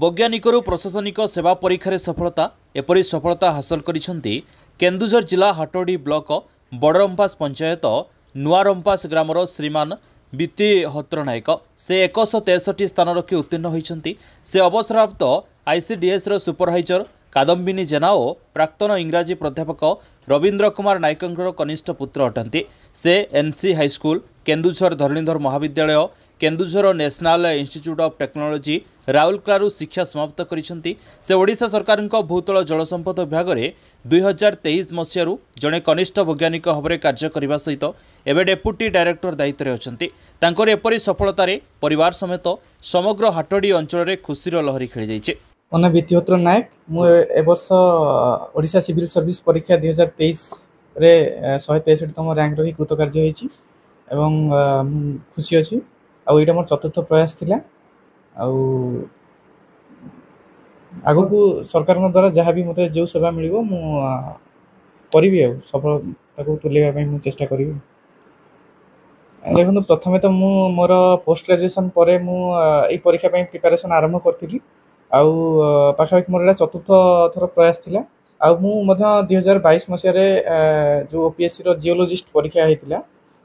वैज्ञानिकरू प्रशासनिक सेवा परीक्षा सफलता एपरी सफलता हासिल करिसेंती केन्दुझर जिला हाटोडी ब्लॉक बड़रंपास पंचायत नुआरंपास ग्रामर श्रीमान बीती हत्रनायक से 163 स्थान रखी उत्तीर्ण होइछंती। से अवसरप्राप्त आईसीडीएस सुपरवाइजर कादम्बिनी जेना और प्राक्तन इंग्राजी प्राध्यापक रवींद्र कुमार नायकंकर कनिष्ठ पुत्र अटंती। से एनसी हाईस्कूल केन्दुझर धरणीधर महाविद्यालय Keonjhar national institute of technology Rourkela शिक्षा समाप्त करिसेंती। से ओडिशा सरकार भूतल जलसंपद विभाग में 2023 मसीह जड़े कनिष्ठ वैज्ञानिक भाव में कार्य करने सहित एवं डेप्यूटी डायरेक्टर दायित्व में अछंती। तांकर एपरी सफलतार परिवार समेत समग्र हाटोडी अंचल खुशीर लहरी खेली जाइछे। मन बीतीहोत्र नायक मु ए वर्ष ओडिशा सिविल सर्विस परीक्षा 2023 रे 163तम रैंक रही कृतकार्य होईछि एवं खुशी अछि। आ एटा मोर चतुर्थ प्रयास थिला। आगु को सरकार द्वारा जहाँ भी मते जो सेवा मिलिबो मु करिवि आ सफलता को तुलेबा पई मु चेष्टा करिवि। देखो प्रथमे तो मु मोर पोस्ट ग्रेजुएशन परे मु ए परीक्षा पई प्रिपरेशन आरंभ करथिली। आउ पाखापाखि मोर चतुर्थ थर प्रयास थिला। आ मु मध्य 2022 मसीह रे जो ओपीएससी रो जियोलॉजिस्ट परीक्षा हेतिला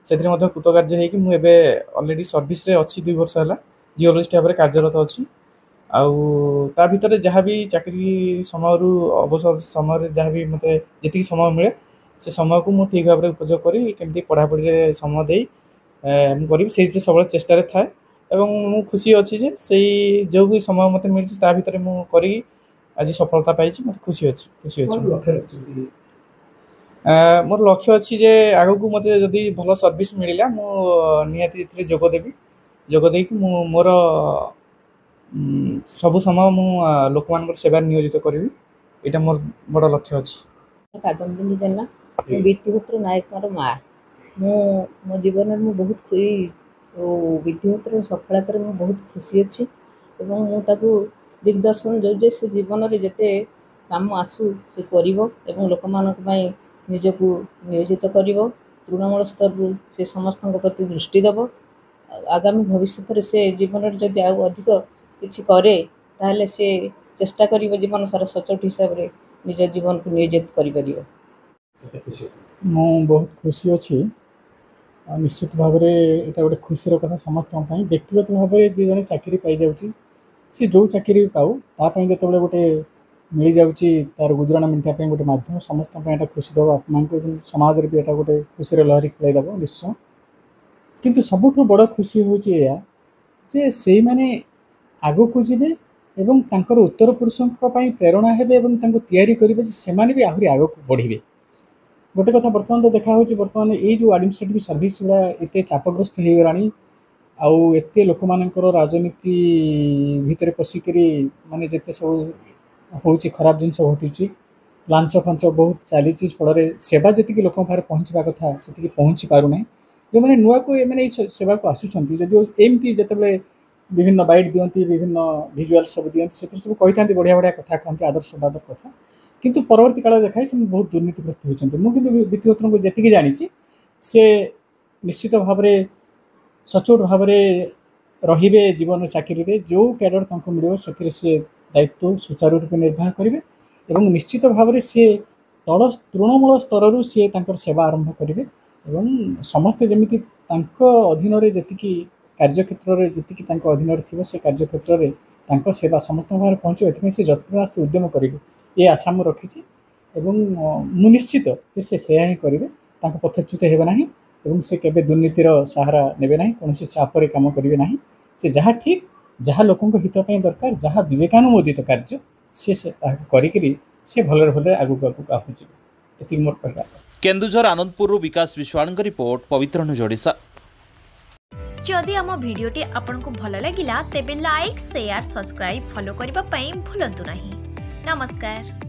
सेथि मध्य कृतकार्य हेकि मु एबे ऑलरेडी सर्विस रे अछि 2 वर्ष हला जियोलॉजिस्ट भाबरे कार्यरत अछि। आउ ता भीतर जहाँ भी चाकरी समय अवसर समय जहाँ भी मते जति समय मिले से समय को मु ठीक भाबरे उपयोग करी केमती पढ़ा पढ़ी रे समय देई मु करी से सब चेष्टा रे थाए। एवं मु खुशी अछि जे सेही जो भी समय मते मिलछि ता भीतर मु करी आज सफलता पाइछि। मते खुशी अछि मोर लक्ष्य अछि जे आगु को मते जदी भलो सर्विस मिलिला मु नियति इतरे जोग देई कि मु मोर सब समय मु लोक मान सेवा नियोजित करी। एटा मोर बड़ लक्ष्य अछि। कादम्बिनी जेना बीतीहोत्र नायक मा मो जीवन में बहुत खुशी बीतीहोत्र सफलतार मु बहुत खुशी अच्छी। मु ताकू दिग्दर्शन जो से जीवन में जिते काम आसू से करिवो एवं लोक मानक पई निजको नियोजित करिवो। तृणमूल स्तर से समस्त प्रति दृष्टि देव। आगामी भविष्य में से जीवन में जदि आउ अधिक किछि करे ताहले से चेष्टा करिवो जीवन सारा सचोट हिसाब रे निज जीवन को नियोजित करि परिवो। मु बहुत खुशी अच्छी। निश्चित भाव में यहाँ गोटे खुशी कथा समस्त व्यक्तिगत भाव में जी जन चाकरी पाई जाऊँगी सी जो चाकरी पाऊ तापाई जो गोटे मिल जाऊँगी तार गुजराण मिटापी गोटे मध्यम समस्त यहाँ खुशी दब आप समाज में भी यहाँ गोटे खुशी लहरी खेलदेव निश्चय। किंतु सबुठ बड़ खुशी हूँ जे से मैंने आगो को जीवे एवं तांकर उत्तर पुरुषों प्रेरणा हेबे एवं तांको तैयारी करिवे से माने भी आहुरी आगो को बढ़िबे। गोटे कथा बर्तमान तो देखा होची बर्तमान ये जो एडमिनिस्ट्रेटिव सर्विस गुड़ा एते चापग्रस्त हो गलानी आउ एते लोक मानकर राजनीति भितर पशिकरी माने जेते सब होची खराब जिनस घटुची लांच फांच बहुत चली फल सेवा जी लोक पाखे पहुँचवा कथा से पहुँची पारना जो मैंने नुआ को मैंने सेवा को आसुँच जदि एमती जिते विभिन्न बाइट दियंती विभिन्न भिजुआल सब दियंती से सब कही था बढ़िया बढ़िया कथा कहते आदर्शवादक कथा किंतु परवर्ती काल देखाई से बहुत दुर्नीतिग्रस्त होती। मुझे बीतीहोत्र को जी जानी से निश्चित भाव में सचोट भाव में रे जीवन चाकरी रे जो कैडर मिले से दायित्व सुचारू रूप निर्वाह करेंगे और निश्चित भाव में सी तल तृणमूल स्तर सी सेवा आरंभ करेंगे और समस्ते जमी अधीन जी कार्यक्षेत्र में जी अधीन थी से कार्यक्षेत्र में सेवा समस्त भाव पहुँचे ए जत्न से उद्यम करेंगे ये आशा मुझे रखी मु निश्चित से ही करेंगे पथच्युत हो से केबे दुर्नीतिर सहारा नेबे ना कौन चापर काम करेंगे ना से जहाँ ठीक जहाँ लोकों हितपाई दरकार जहाँ विवेकानुमोदित कार्य से करी से भले भले आगू आगू आहूँ ये मोर कहना। केन्दुझर आनंदपुर विकास विश्वाल रिपोर्ट पवित्र न्यूज ओडिशा। जदि आम भिडियोटी आपंक भल लगा तेब लाइक शेयर सब्सक्राइब फॉलो करने को भूलु नहीं। नमस्कार।